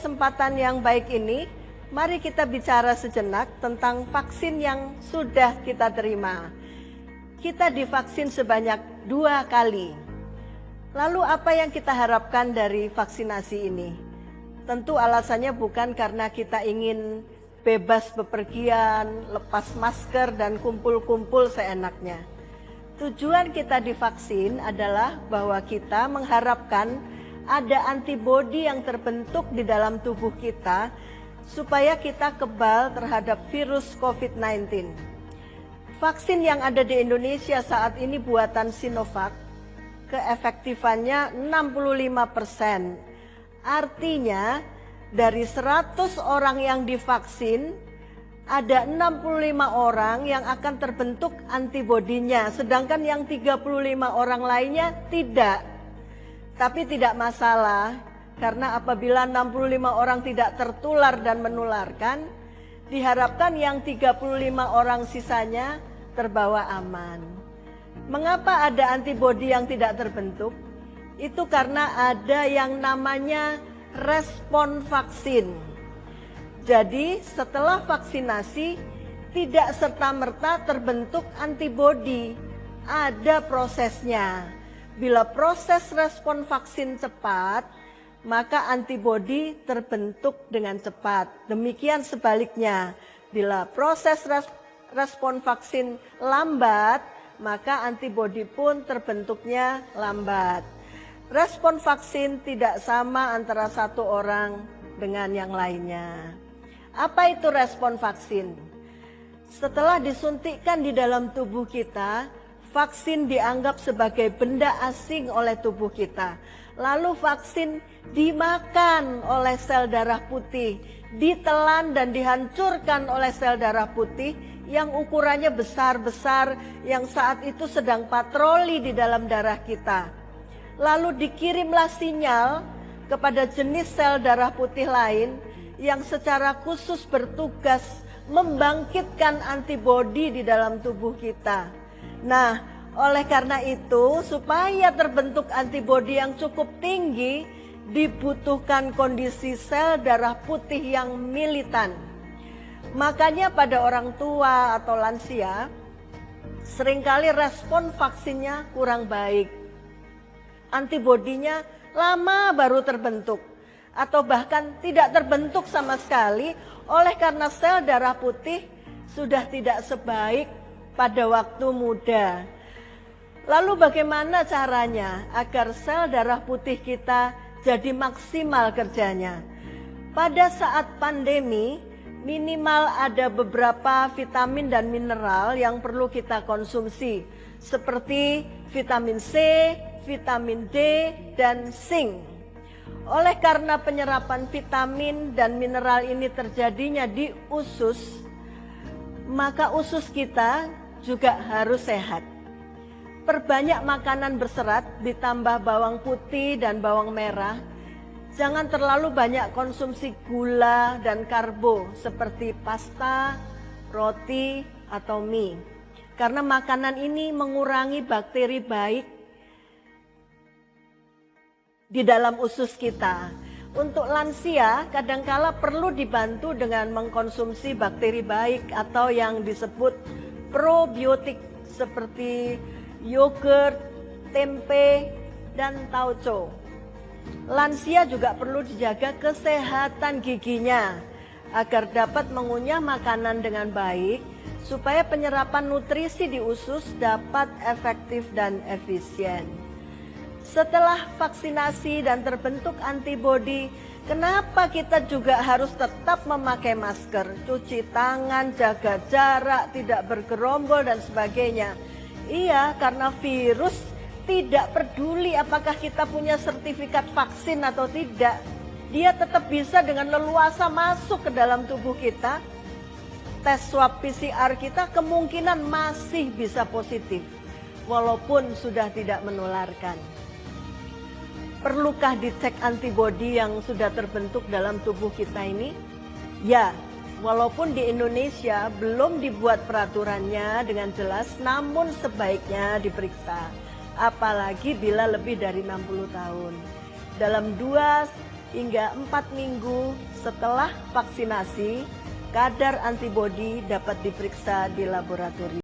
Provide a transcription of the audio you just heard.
kesempatan yang baik ini, mari kita bicara sejenak tentang vaksin yang sudah kita terima. Kita divaksin sebanyak 2 kali. Lalu apa yang kita harapkan dari vaksinasi ini? Tentu alasannya bukan karena kita ingin bebas bepergian, lepas masker dan kumpul-kumpul seenaknya. Tujuan kita divaksin adalah bahwa kita mengharapkan ada antibodi yang terbentuk di dalam tubuh kita supaya kita kebal terhadap virus COVID-19. Vaksin yang ada di Indonesia saat ini buatan Sinovac, keefektifannya 65%. Artinya dari 100 orang yang divaksin, ada 65 orang yang akan terbentuk antibodinya, sedangkan yang 35 orang lainnya tidak. Tapi tidak masalah, karena apabila 65 orang tidak tertular dan menularkan, diharapkan yang 35 orang sisanya terbawa aman. Mengapa ada antibodi yang tidak terbentuk? Itu karena ada yang namanya respon vaksin. Jadi setelah vaksinasi tidak serta-merta terbentuk antibodi, ada prosesnya. Bila proses respon vaksin cepat, maka antibodi terbentuk dengan cepat. Demikian sebaliknya, bila proses respon vaksin lambat, maka antibodi pun terbentuknya lambat. Respon vaksin tidak sama antara satu orang dengan yang lainnya. Apa itu respon vaksin? Setelah disuntikkan di dalam tubuh kita, vaksin dianggap sebagai benda asing oleh tubuh kita. Lalu vaksin dimakan oleh sel darah putih, ditelan dan dihancurkan oleh sel darah putih yang ukurannya besar-besar, yang saat itu sedang patroli di dalam darah kita. Lalu dikirimlah sinyal kepada jenis sel darah putih lain yang secara khusus bertugas membangkitkan antibodi di dalam tubuh kita. Nah, oleh karena itu, supaya terbentuk antibodi yang cukup tinggi, dibutuhkan kondisi sel darah putih yang militan. Makanya pada orang tua atau lansia, seringkali respon vaksinnya kurang baik. Antibodinya lama baru terbentuk, atau bahkan tidak terbentuk sama sekali oleh karena sel darah putih sudah tidak sebaik pada waktu muda. Lalu bagaimana caranya agar sel darah putih kita jadi maksimal kerjanya? Pada saat pandemi, minimal ada beberapa vitamin dan mineral yang perlu kita konsumsi, seperti vitamin C, vitamin D, dan zinc. Oleh karena penyerapan vitamin dan mineral ini terjadinya di usus, maka usus kita juga harus sehat. Perbanyak makanan berserat ditambah bawang putih dan bawang merah. Jangan terlalu banyak konsumsi gula dan karbo seperti pasta, roti, atau mie. Karena makanan ini mengurangi bakteri baik di dalam usus kita. Untuk lansia, kadangkala perlu dibantu dengan mengkonsumsi bakteri baik atau yang disebut probiotik seperti yogurt, tempe, dan tauco. Lansia juga perlu dijaga kesehatan giginya agar dapat mengunyah makanan dengan baik supaya penyerapan nutrisi di usus dapat efektif dan efisien. Setelah vaksinasi dan terbentuk antibodi, kenapa kita juga harus tetap memakai masker, cuci tangan, jaga jarak, tidak bergerombol dan sebagainya? Iya, karena virus tidak peduli apakah kita punya sertifikat vaksin atau tidak. Dia tetap bisa dengan leluasa masuk ke dalam tubuh kita. Tes swab PCR kita kemungkinan masih bisa positif, walaupun sudah tidak menularkan. Perlukah dicek antibodi yang sudah terbentuk dalam tubuh kita ini? Ya, walaupun di Indonesia belum dibuat peraturannya dengan jelas, namun sebaiknya diperiksa. Apalagi bila lebih dari 60 tahun. Dalam 2 hingga 4 minggu setelah vaksinasi, kadar antibodi dapat diperiksa di laboratorium.